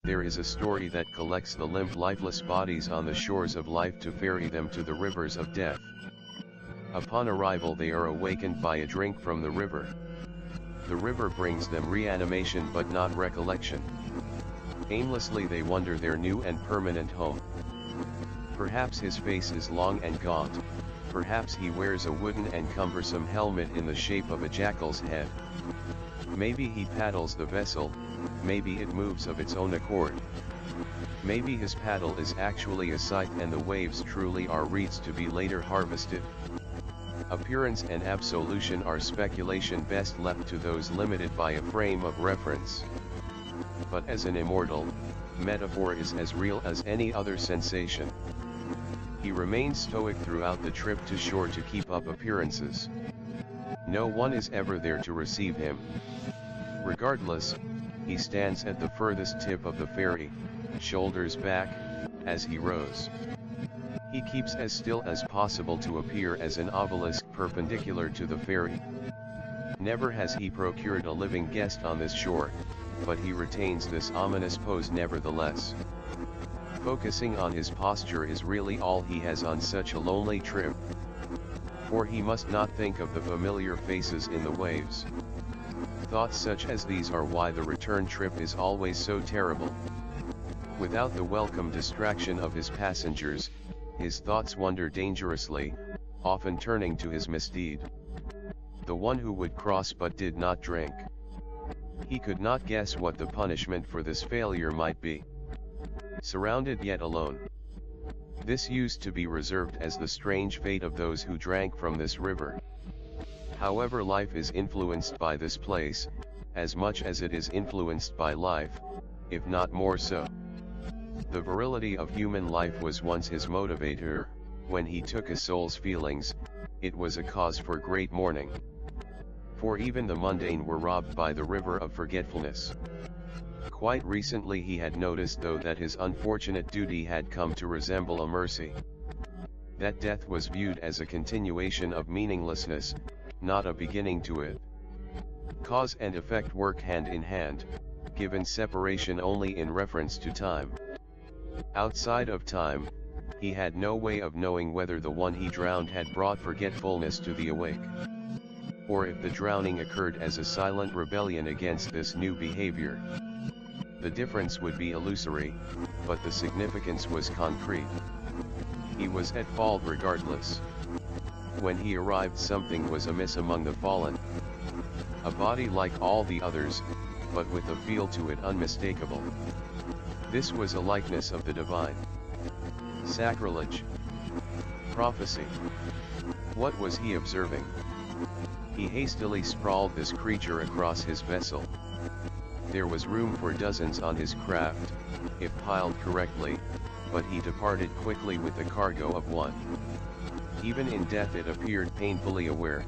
there is a story that collects the limp lifeless bodies on the shores of life to ferry them to the rivers of death. Upon arrival they are awakened by a drink from the river. The river brings them reanimation but not recollection. Aimlessly they wander their new and permanent home. Perhaps his face is long and gaunt, perhaps he wears a wooden and cumbersome helmet in the shape of a jackal's head. Maybe he paddles the vessel, maybe it moves of its own accord. Maybe his paddle is actually a scythe and the waves truly are reeds to be later harvested. Appearance and absolution are speculation best left to those limited by a frame of reference. But as an immortal, metaphor is as real as any other sensation. He remains stoic throughout the trip to shore to keep up appearances. No one is ever there to receive him. Regardless, he stands at the furthest tip of the ferry, shoulders back, as he rows. He keeps as still as possible to appear as an obelisk perpendicular to the ferry. Never has he procured a living guest on this shore, but he retains this ominous pose nevertheless. Focusing on his posture is really all he has on such a lonely trip. For he must not think of the familiar faces in the waves. Thoughts such as these are why the return trip is always so terrible. Without the welcome distraction of his passengers, his thoughts wander dangerously, often turning to his misdeed. The one who would cross but did not drink. He could not guess what the punishment for this failure might be. Surrounded yet alone. This used to be reserved as the strange fate of those who drank from this river. However, life is influenced by this place, as much as it is influenced by life, if not more so. The virility of human life was once his motivator. When he took a soul's feelings, it was a cause for great mourning. For even the mundane were robbed by the river of forgetfulness. Quite recently he had noticed though that his unfortunate duty had come to resemble a mercy. That death was viewed as a continuation of meaninglessness, not a beginning to it. Cause and effect work hand in hand, given separation only in reference to time. Outside of time, he had no way of knowing whether the one he drowned had brought forgetfulness to the awake, or if the drowning occurred as a silent rebellion against this new behavior. The difference would be illusory, but the significance was concrete. He was at fault regardless. When he arrived, something was amiss among the fallen. A body like all the others, but with a feel to it unmistakable. This was a likeness of the divine. Sacrilege. Prophecy. What was he observing? He hastily sprawled this creature across his vessel. There was room for dozens on his craft, if piled correctly, but he departed quickly with the cargo of one. Even in death it appeared painfully aware,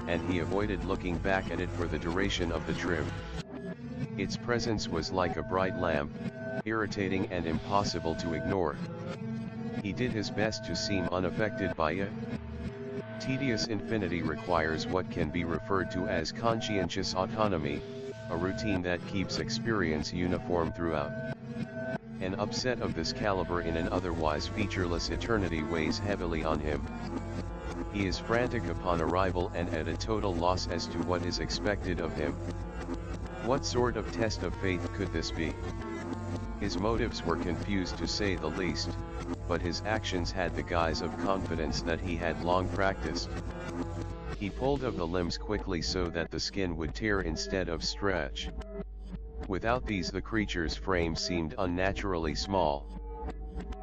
and he avoided looking back at it for the duration of the trip. Its presence was like a bright lamp, irritating and impossible to ignore. He did his best to seem unaffected by it. Tedious infinity requires what can be referred to as conscientious autonomy, a routine that keeps experience uniform throughout. An upset of this caliber in an otherwise featureless eternity weighs heavily on him. He is frantic upon arrival and at a total loss as to what is expected of him. What sort of test of faith could this be? His motives were confused to say the least, but his actions had the guise of confidence that he had long practiced. He pulled of the limbs quickly so that the skin would tear instead of stretch. Without these the creature's frame seemed unnaturally small.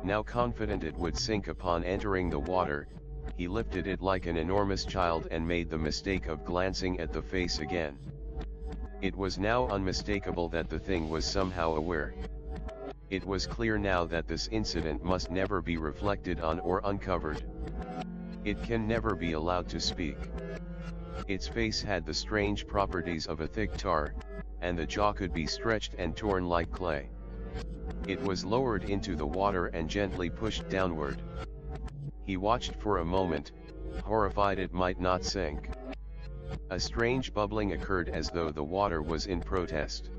Now confident it would sink upon entering the water, he lifted it like an enormous child and made the mistake of glancing at the face again. It was now unmistakable that the thing was somehow aware. It was clear now that this incident must never be reflected on or uncovered. It can never be allowed to speak. Its face had the strange properties of a thick tar, and the jaw could be stretched and torn like clay. It was lowered into the water and gently pushed downward. He watched for a moment, horrified it might not sink. A strange bubbling occurred as though the water was in protest.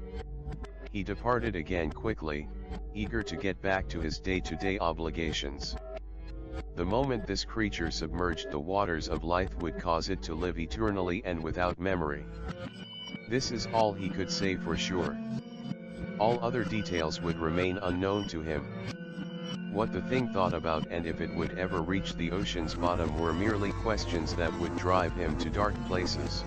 He departed again quickly, eager to get back to his day-to-day obligations. The moment this creature submerged the waters of life would cause it to live eternally and without memory. This is all he could say for sure. All other details would remain unknown to him. What the thing thought about and if it would ever reach the ocean's bottom were merely questions that would drive him to dark places.